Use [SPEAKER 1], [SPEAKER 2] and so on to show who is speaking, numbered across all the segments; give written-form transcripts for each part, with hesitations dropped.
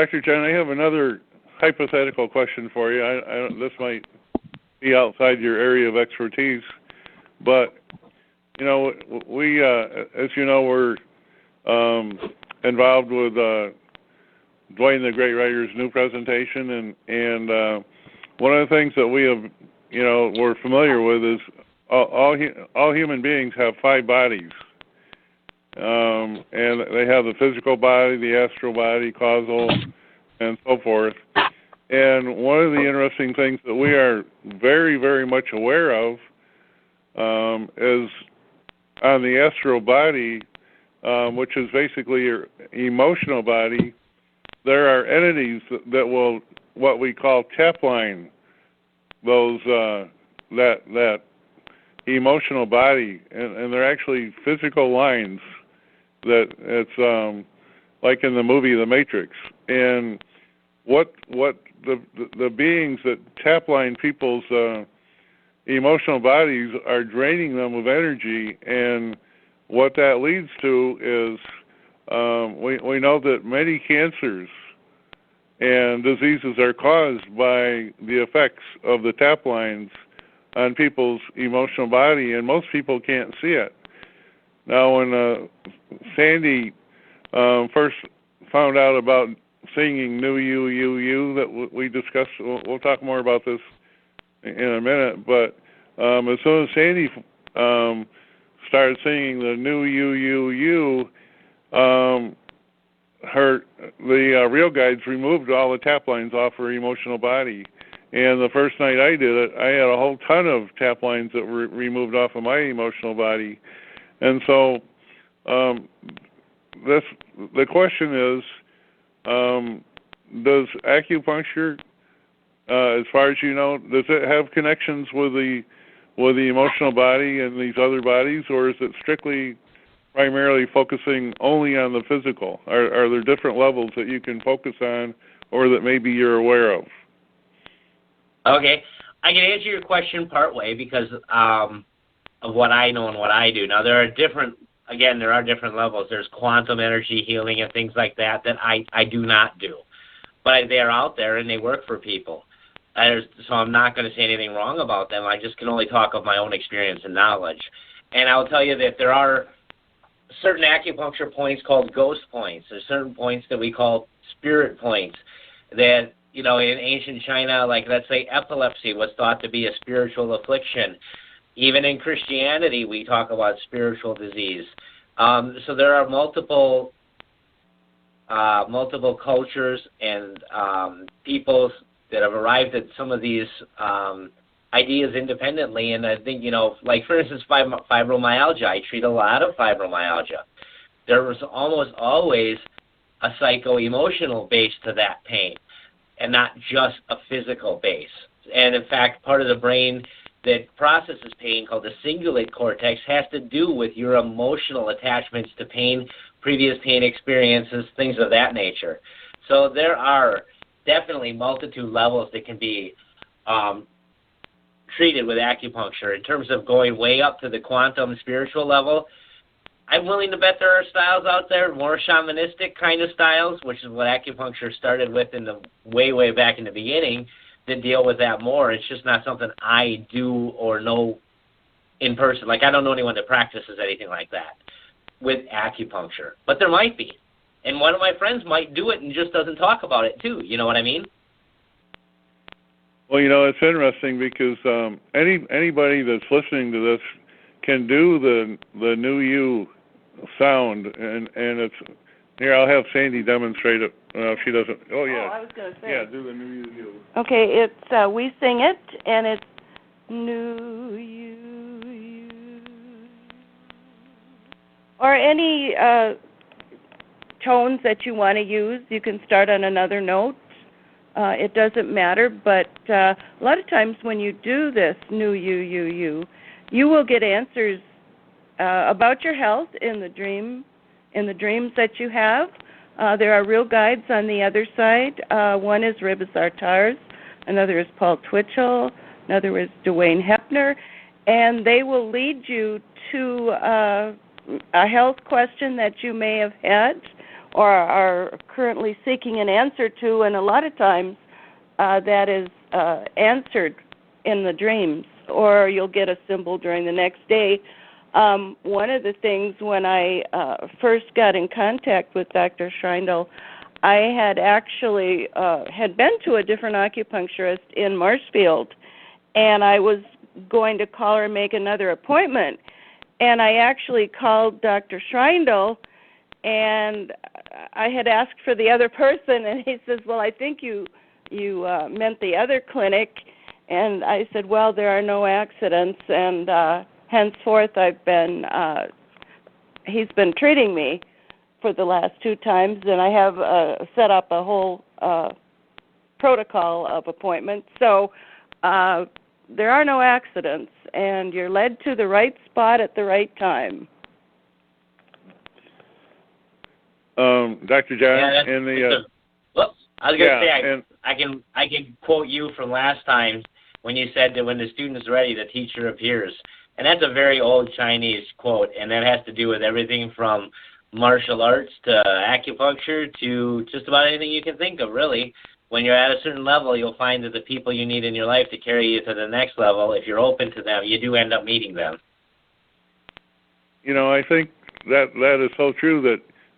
[SPEAKER 1] Dr. John, I have another hypothetical question for you. This might be outside your area of expertise, but we, as you know, we're involved with Duane The Great Writer's new presentation, and one of the things that we have, we're familiar with is all human beings have 5 bodies, and they have the physical body, the astral body, causal, and so forth. And one of the interesting things that we are very, very much aware of is on the astral body, which is basically your emotional body, there are entities that will, what we call tap line, those that emotional body, and they're actually physical lines that it's like in the movie The Matrix. And what the beings that tap line people's emotional bodies are draining them of energy, and what that leads to is we know that many cancers and diseases are caused by the effects of the tap lines on people's emotional body, and most people can't see it. Now, when Sandy first found out about singing "New You, You, You" that we discussed, we'll talk more about this in a minute, but as soon as Sandy started singing the "New You, You, You," the Real Guides removed all the tap lines off her emotional body. And the first night I did it, I had a whole ton of tap lines that were removed off of my emotional body. And so the question is, does acupuncture, as far as you know, does it have connections with the emotional body and these other bodies, or is it strictly primarily focusing only on the physical? Are there different levels that you can focus on, or that maybe you're aware of?
[SPEAKER 2] Okay, I can answer your question part way because of what I know and what I do. Now, there are different levels. There's quantum energy healing and things like that I do not do. But they're out there and they work for people. So I'm not going to say anything wrong about them. I just can only talk of my own experience and knowledge. And I'll tell you that there are certain acupuncture points called ghost points. There's certain points that we call spirit points that, in ancient China, like let's say epilepsy was thought to be a spiritual affliction. Even in Christianity, we talk about spiritual disease. So there are multiple cultures and peoples that have arrived at some of these ideas independently. And I think, like for instance, fibromyalgia. I treat a lot of fibromyalgia. There was almost always a psycho-emotional base to that pain, and not just a physical base. And in fact, part of the brain that processes pain, called the cingulate cortex, has to do with your emotional attachments to pain, previous pain experiences, things of that nature. So there are definitely multitude levels that can be treated with acupuncture. In terms of going way up to the quantum spiritual level, I'm willing to bet there are styles out there, more shamanistic kind of styles, which is what acupuncture started with in the way back in the beginning, that deal with that more. It's just not something I do or know in person. Like, I don't know anyone that practices anything like that with acupuncture. But there might be. And one of my friends might do it and just doesn't talk about it, too. You know what I mean?
[SPEAKER 1] Well, it's interesting because anybody that's listening to this can do the New You sound, and it's here. I'll have Sandy demonstrate it. If she doesn't. Oh yeah.
[SPEAKER 3] I was going to say.
[SPEAKER 1] Yeah, do the New You.
[SPEAKER 3] Okay, it's we sing it, and it's New You. Or any tones that you want to use. You can start on another note. It doesn't matter, but a lot of times when you do this New You, you will get answers about your health in the dreams that you have. There are real guides on the other side. One is Rebisar, another is Paul Twitchell, another is Dwayne Hepner, and they will lead you to a health question that you may have had, or are currently seeking an answer to, and a lot of times that is answered in the dreams, or you'll get a symbol during the next day. One of the things when I first got in contact with Dr. Schneindl, I had actually had been to a different acupuncturist in Marshfield, and I was going to call her and make another appointment. And I actually called Dr. Schneindl, and I had asked for the other person, and he says, well, I think you meant the other clinic. And I said, well, there are no accidents, and henceforth he's been treating me for the last 2 times, and I have set up a whole protocol of appointments. So there are no accidents, and you're led to the right spot at the right time.
[SPEAKER 1] Dr. John, in the
[SPEAKER 2] I was going to say, I can quote you from last time when you said that when the student is ready, the teacher appears. And that's a very old Chinese quote, and that has to do with everything from martial arts to acupuncture to just about anything you can think of, really. When you're at a certain level, you'll find that the people you need in your life to carry you to the next level, if you're open to them, you do end up meeting them.
[SPEAKER 1] You know, I think that is so true,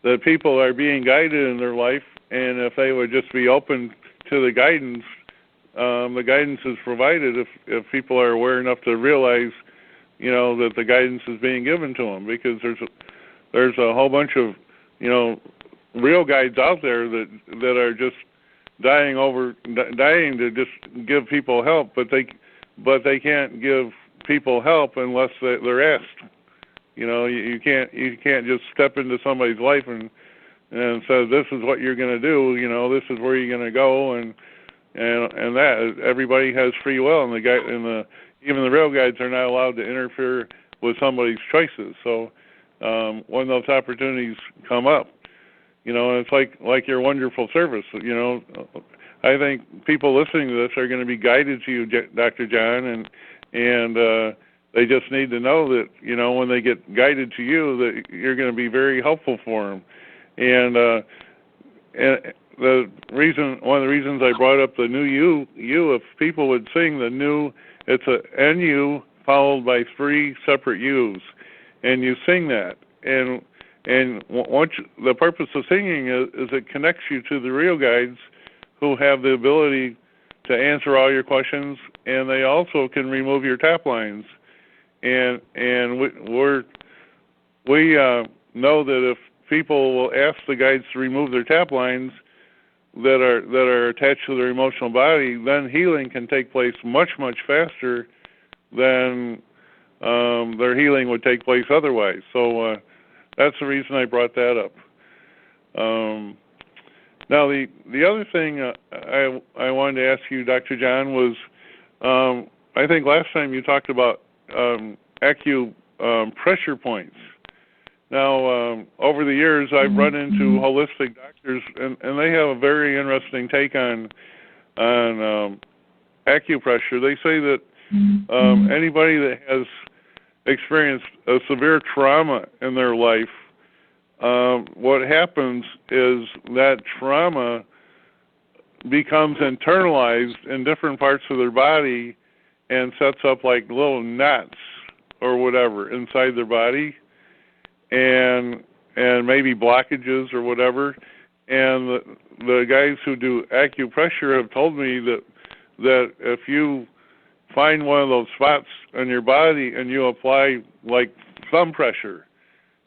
[SPEAKER 1] that people are being guided in their life, and if they would just be open to the guidance is provided if people are aware enough to realize, you know, that the guidance is being given to them, because there's a whole bunch of, you know, real guides out there that are just dying to just give people help, but they can't give people help unless they're asked. You know, you can't just step into somebody's life and say, this is what you're going to do. You know, this is where you're going to go, and that everybody has free will, and even the real guides are not allowed to interfere with somebody's choices. So when those opportunities come up, you know, it's like your wonderful service. You know, I think people listening to this are going to be guided to you, Dr. John, and they just need to know that, you know, when they get guided to you, that you're going to be very helpful for them. And one of the reasons I brought up the new you, if people would sing the new, it's a NU followed by 3 separate U's, and you sing that, and the purpose of singing is it connects you to the real guides who have the ability to answer all your questions, and they also can remove your tap lines. And we know that if people will ask the guides to remove their tap lines that are attached to their emotional body, then healing can take place much, much faster than their healing would take place otherwise. So that's the reason I brought that up. Now, the other thing I wanted to ask you, Dr. John, was I think last time you talked about pressure points. Now, over the years, I've run into holistic doctors, and they have a very interesting take on acupressure. They say that anybody that has experienced a severe trauma in their life, what happens is that trauma becomes internalized in different parts of their body and sets up like little knots or whatever inside their body, and maybe blockages or whatever. And the guys who do acupressure have told me that if you find one of those spots on your body and you apply like thumb pressure,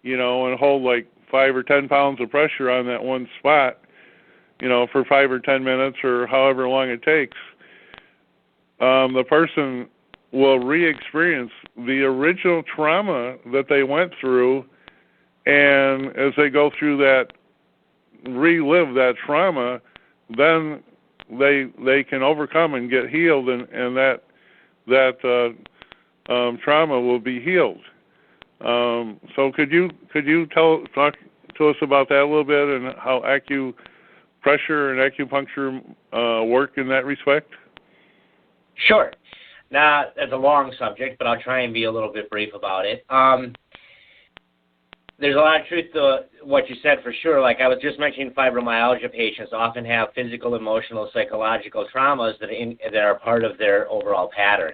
[SPEAKER 1] you know, and hold like 5 or 10 pounds of pressure on that one spot, you know, for 5 or 10 minutes or however long it takes, the person will re-experience the original trauma that they went through, and as they go through that, relive that trauma, then they can overcome and get healed, and that trauma will be healed. So could you talk to us about that a little bit, and how acupressure and acupuncture work in that respect?
[SPEAKER 2] Sure. Now, that's a long subject, but I'll try and be a little bit brief about it. there's a lot of truth to what you said for sure. Like I was just mentioning, fibromyalgia patients often have physical, emotional, psychological traumas that are part of their overall pattern.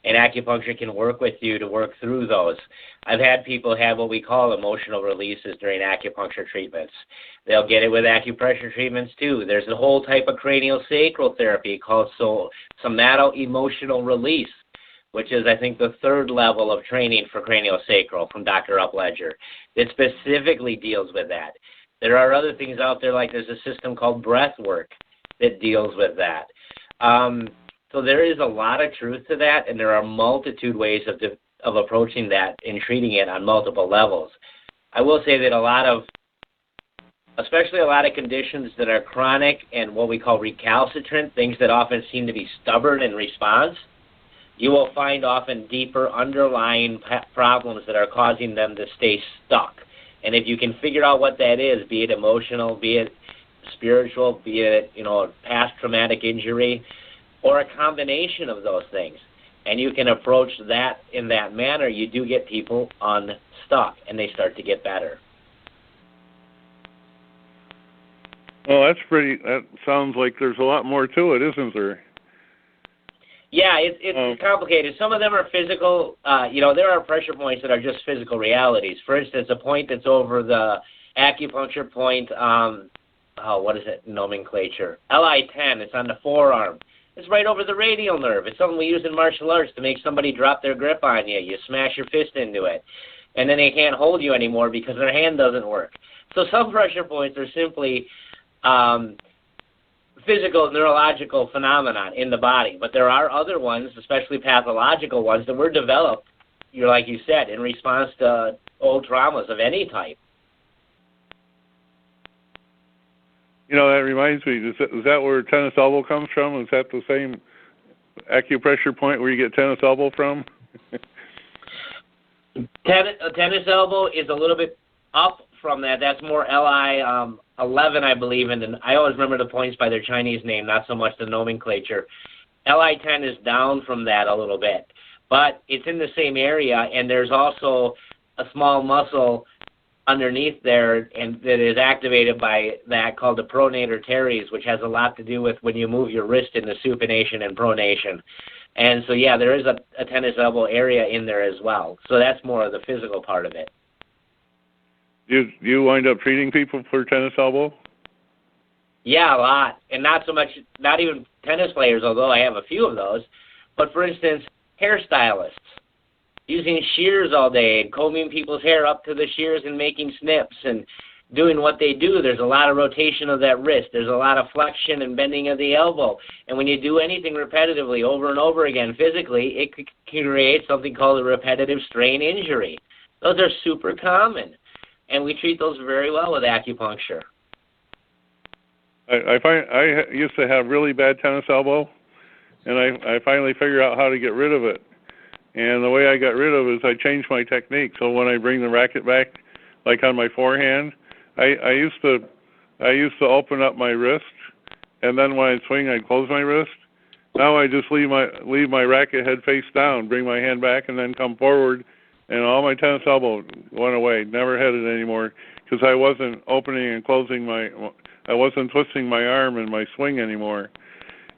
[SPEAKER 2] And acupuncture can work with you to work through those. I've had people have what we call emotional releases during acupuncture treatments. They'll get it with acupressure treatments too. There's a whole type of craniosacral therapy called somato-emotional release, which is, I think, the third level of training for craniosacral from Dr. Upledger. It specifically deals with that. There are other things out there, like there's a system called breath work that deals with that. So there is a lot of truth to that, and there are multitude ways of approaching that and treating it on multiple levels. I will say that especially a lot of conditions that are chronic and what we call recalcitrant, things that often seem to be stubborn in response, you will find often deeper underlying problems that are causing them to stay stuck. And if you can figure out what that is, be it emotional, be it spiritual, be it, past traumatic injury, or a combination of those things, and you can approach that in that manner, you do get people unstuck, and they start to get better.
[SPEAKER 1] Well, that sounds like there's a lot more to it, isn't there?
[SPEAKER 2] Yeah, it's complicated. Some of them are physical. There are pressure points that are just physical realities. For instance, a point that's over the acupuncture point, what is it, nomenclature? LI10, it's on the forearm. It's right over the radial nerve. It's something we use in martial arts to make somebody drop their grip on you. You smash your fist into it, and then they can't hold you anymore because their hand doesn't work. So some pressure points are simply physical, neurological phenomenon in the body. But there are other ones, especially pathological ones, that were developed, like you said, in response to old traumas of any type.
[SPEAKER 1] That reminds me, is that where tennis elbow comes from? Is that the same acupressure point where you get tennis elbow from?
[SPEAKER 2] Tennis elbow is a little bit up from that. That's more LI 11, I believe, and I always remember the points by their Chinese name, not so much the nomenclature. LI 10 is down from that a little bit, but it's in the same area, and there's also a small muscle underneath there and that is activated by that called the pronator teres, which has a lot to do with when you move your wrist in the supination and pronation. And so, yeah, there is a tennis elbow area in there as well. So that's more of the physical part of it.
[SPEAKER 1] You wind up treating people for tennis elbow?
[SPEAKER 2] Yeah, a lot. And not even tennis players, although I have a few of those. But, for instance, hairstylists. Using shears all day and combing people's hair up to the shears and making snips and doing what they do. There's a lot of rotation of that wrist. There's a lot of flexion and bending of the elbow. And when you do anything repetitively over and over again physically, it can create something called a repetitive strain injury. Those are super common, and we treat those very well with acupuncture.
[SPEAKER 1] I used to have really bad tennis elbow, and I finally figured out how to get rid of it. And the way I got rid of it is I changed my technique. So when I bring the racket back, like on my forehand, I used to open up my wrist, and then when I swing, I'd close my wrist. Now I just leave my racket head face down, bring my hand back, and then come forward, and all my tennis elbow went away. Never had it anymore because I wasn't opening and closing I wasn't twisting my arm in my swing anymore.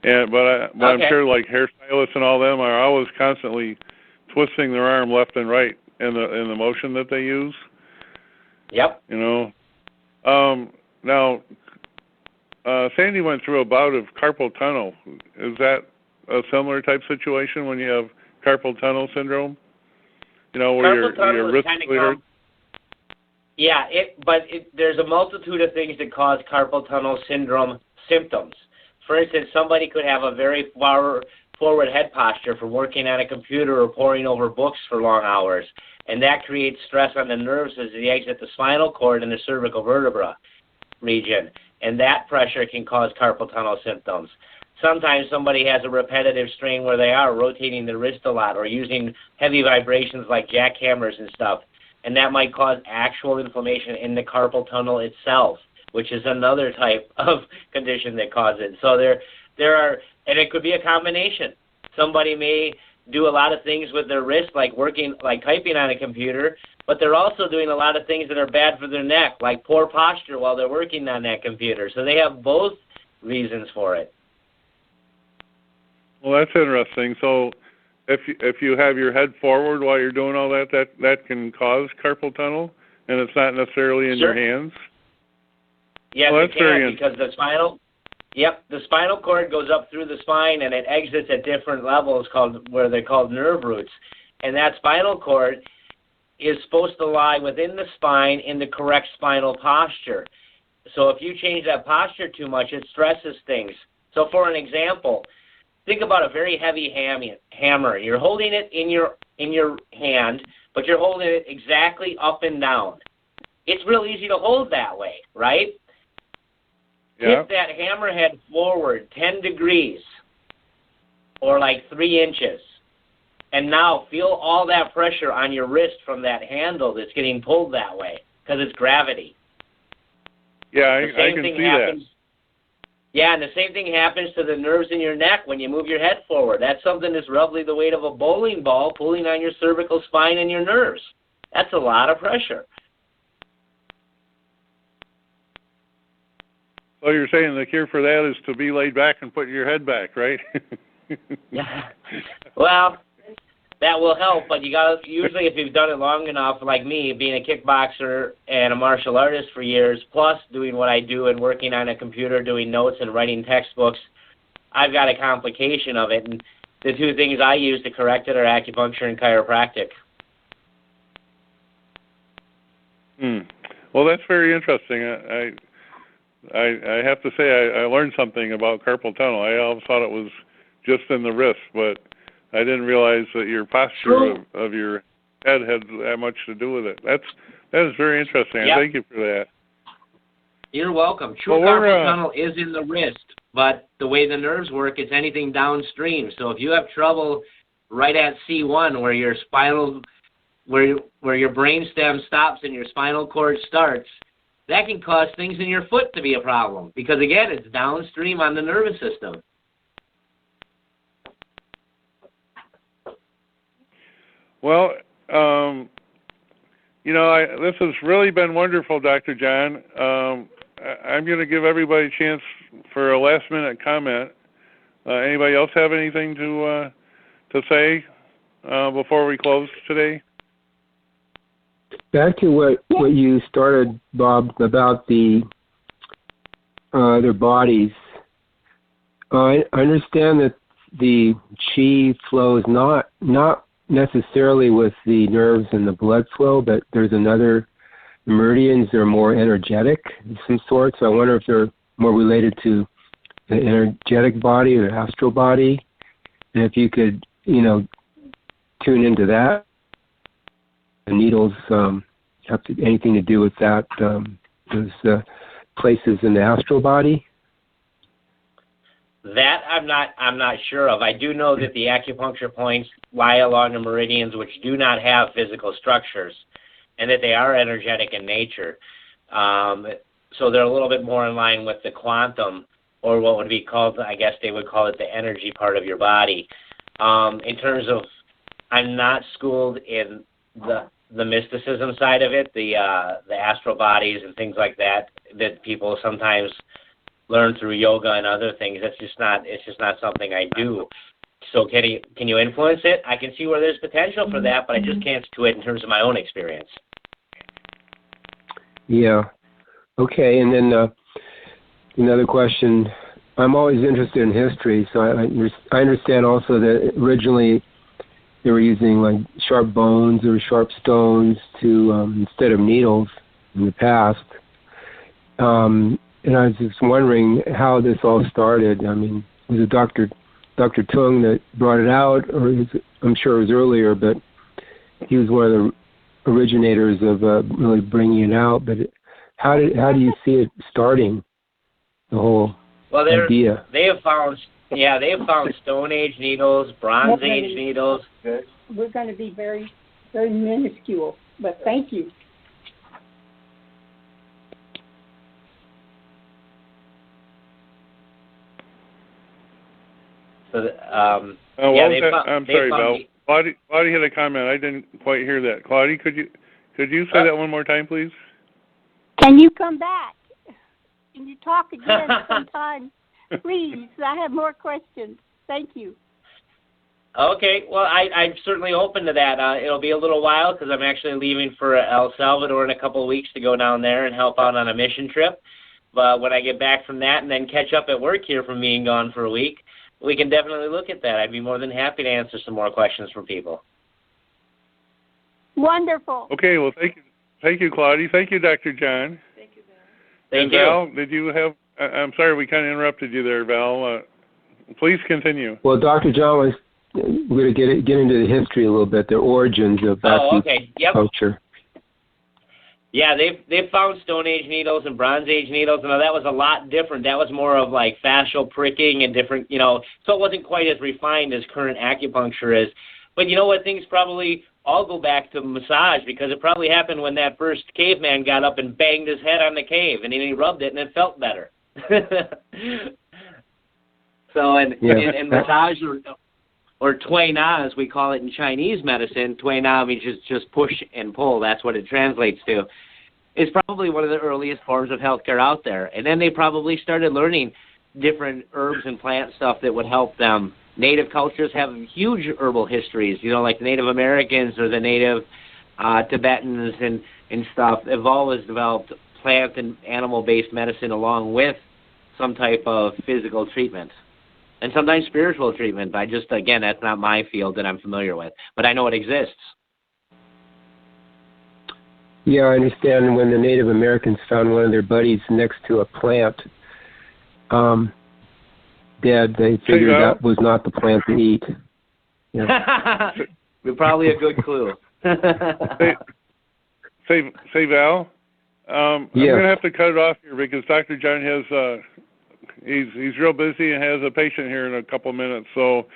[SPEAKER 1] But
[SPEAKER 2] okay.
[SPEAKER 1] I'm sure like hairstylists and all them are always constantly twisting their arm left and right in the motion that they use.
[SPEAKER 2] Yep.
[SPEAKER 1] Now, Sandy went through a bout of carpal tunnel. Is that a similar type situation when you have carpal tunnel syndrome? Where your wrist really hurts?
[SPEAKER 2] Yeah, there's a multitude of things that cause carpal tunnel syndrome symptoms. For instance, somebody could have a very forward head posture for working on a computer or poring over books for long hours, and that creates stress on the nerves as they exit the spinal cord and the cervical vertebra region, and that pressure can cause carpal tunnel symptoms. Sometimes somebody has a repetitive strain where they are rotating the wrist a lot or using heavy vibrations like jackhammers and stuff, and that might cause actual inflammation in the carpal tunnel itself, which is another type of condition that causes it. So there are, and it could be a combination. Somebody may do a lot of things with their wrist, like typing on a computer, but they're also doing a lot of things that are bad for their neck, like poor posture while they're working on that computer. So they have both reasons for it.
[SPEAKER 1] Well, that's interesting. So if you have your head forward while you're doing all that can cause carpal tunnel, and it's not necessarily in your hands?
[SPEAKER 2] Yes,
[SPEAKER 1] well,
[SPEAKER 2] it can, because the spinal cord goes up through the spine and it exits at different levels where they're called nerve roots. And that spinal cord is supposed to lie within the spine in the correct spinal posture. So if you change that posture too much, it stresses things. So for an example, think about a very heavy hammer. You're holding it in your hand, but you're holding it exactly up and down. It's real easy to hold that way, right?
[SPEAKER 1] Yeah.
[SPEAKER 2] Tip that hammerhead forward 10 degrees or like 3 inches. And now feel all that pressure on your wrist from that handle that's getting pulled that way because it's gravity.
[SPEAKER 1] Yeah, I can see that.
[SPEAKER 2] Yeah, and the same thing happens to the nerves in your neck when you move your head forward. That's something that's roughly the weight of a bowling ball pulling on your cervical spine and your nerves. That's a lot of pressure.
[SPEAKER 1] So you're saying the cure for that is to be laid back and put your head back, right?
[SPEAKER 2] Yeah. Well, that will help, but you got to usually, if you've done it long enough, like me, being a kickboxer and a martial artist for years, plus doing what I do and working on a computer, doing notes and writing textbooks, I've got a complication of it. And the two things I use to correct it are acupuncture and chiropractic.
[SPEAKER 1] Well, that's very interesting. I have to say I learned something about carpal tunnel. I always thought it was just in the wrist, but I didn't realize that your posture of your head had that much to do with it. That is very interesting.
[SPEAKER 2] Yep.
[SPEAKER 1] Thank you for that.
[SPEAKER 2] You're welcome. True carpal tunnel is in the wrist, but the way the nerves work, it's anything downstream. So if you have trouble right at C1 where your where your brainstem stops and your spinal cord starts, that can cause things in your foot to be a problem because, again, it's downstream on the nervous system.
[SPEAKER 1] Well, this has really been wonderful, Dr. John. I'm going to give everybody a chance for a last-minute comment. Anybody else have anything to say before we close today?
[SPEAKER 4] Back to what you started, Bob, about their bodies. I understand that the chi flows not necessarily with the nerves and the blood flow, but there's the meridians that are more energetic of some sort. So I wonder if they're more related to the energetic body or astral body, and if you could, tune into that. The needles have anything to do with that, those places in the astral body?
[SPEAKER 2] That I'm not sure of. I do know that the acupuncture points lie along the meridians, which do not have physical structures, and that they are energetic in nature. So they're a little bit more in line with the quantum, or what would be called, I guess they would call it the energy part of your body. In terms of, I'm not schooled in the mysticism side of it, the astral bodies and things like that people sometimes learn through yoga and other things. It's just not something I do. So can you influence it? I can see where there's potential for that, but I just can't do it in terms of my own experience.
[SPEAKER 4] Yeah. Okay, and then another question. I'm always interested in history, so I understand also that originally they were using like sharp bones or sharp stones to instead of needles in the past. And I was just wondering how this all started. I mean, was it Dr. Tung that brought it out, or I'm sure it was earlier, but he was one of the originators of really bringing it out. But how do you see it starting, the whole idea?
[SPEAKER 2] They have found Stone Age needles, Bronze Age needles.
[SPEAKER 5] We're going to be very, very minuscule, but thank you.
[SPEAKER 2] So,
[SPEAKER 1] what
[SPEAKER 2] yeah,
[SPEAKER 1] was that? I'm sorry, Val. Claudia had a comment. I didn't quite hear that. Claudia, could you say that one more time, please?
[SPEAKER 5] Can you come back? Can you talk again sometime? Please, I have more questions. Thank you.
[SPEAKER 2] Okay, well, I'm certainly open to that. It'll be a little while because I'm actually leaving for El Salvador in a couple of weeks to go down there and help out on a mission trip. But when I get back from that and then catch up at work here from being gone for a week, we can definitely look at that. I'd be more than happy to answer some more questions from people.
[SPEAKER 5] Wonderful.
[SPEAKER 1] Okay, well, thank you, Claudia. Thank you, Dr. John.
[SPEAKER 3] Thank you, Val.
[SPEAKER 2] Thank you.
[SPEAKER 1] Val, did you have? I'm sorry, we kind of interrupted you there, Val. Please continue.
[SPEAKER 4] Well, Dr. John was we're going to get into the history a little bit, the origins of
[SPEAKER 2] okay. Yep.
[SPEAKER 4] acupuncture.
[SPEAKER 2] Yeah, they've found Stone Age needles and Bronze Age needles, and that was a lot different. That was more of like fascial pricking and different, so it wasn't quite as refined as current acupuncture is. But you know what? Things probably all go back to massage because it probably happened when that first caveman got up and banged his head on the cave, and then he rubbed it, and it felt better. So, and massage or Tui Na, as we call it in Chinese medicine, Tui Na means just push and pull. That's what it translates to. It's probably one of the earliest forms of healthcare out there. And then they probably started learning different herbs and plant stuff that would help them. Native cultures have huge herbal histories, like the Native Americans or the Native Tibetans and stuff have always developed plant and animal-based medicine along with some type of physical treatment. And sometimes spiritual treatment. Again, that's not my field that I'm familiar with. But I know it exists.
[SPEAKER 4] Yeah, I understand when the Native Americans found one of their buddies next to a plant dead, they figured that was not the plant to eat. Yeah.
[SPEAKER 2] Probably a good clue.
[SPEAKER 1] Say Val, I'm going to have to cut it off here because Dr. John has... He's real busy and has a patient here in a couple of minutes. So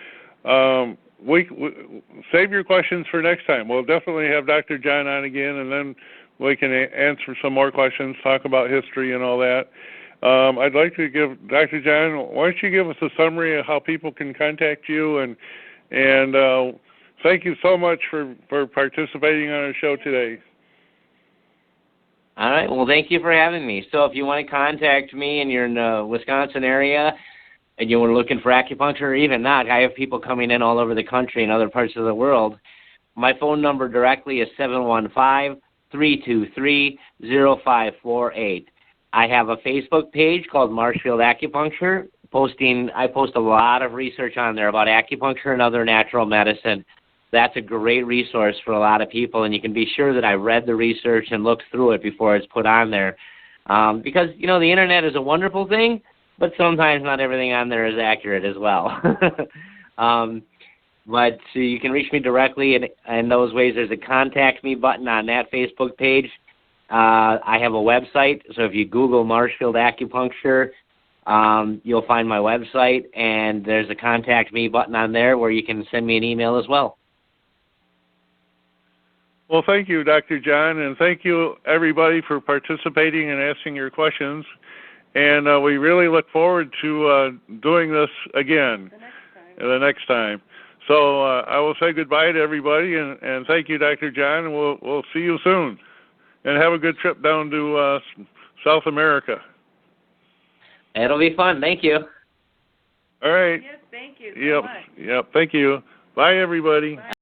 [SPEAKER 1] we save your questions for next time. We'll definitely have Dr. John on again, and then we can answer some more questions, talk about history and all that. I'd like to give Dr. John, why don't you give us a summary of how people can contact you, and thank you so much for participating on our show today.
[SPEAKER 2] All right. Well, thank you for having me. So if you want to contact me and you're in the Wisconsin area and you were looking for acupuncture or even not, I have people coming in all over the country and other parts of the world. My phone number directly is 715-323-0548. I have a Facebook page called Marshfield Acupuncture. I post a lot of research on there about acupuncture and other natural medicine. That's a great resource for a lot of people, and you can be sure that I read the research and looked through it before it's put on there. Because, the Internet is a wonderful thing, but sometimes not everything on there is accurate as well. But you can reach me directly in those ways. There's a Contact Me button on that Facebook page. I have a website, so if you Google Marshfield Acupuncture, you'll find my website, and there's a Contact Me button on there where you can send me an email as well.
[SPEAKER 1] Well, thank you, Dr. John, and thank you, everybody, for participating and asking your questions. And we really look forward to doing this again the next time. So I will say goodbye to everybody, and thank you, Dr. John, and we'll see you soon. And have a good trip down to South America.
[SPEAKER 2] It'll be fun. Thank you.
[SPEAKER 1] All right.
[SPEAKER 3] Yes, thank you so much.
[SPEAKER 1] Yep, thank you. Bye, everybody.
[SPEAKER 3] Bye.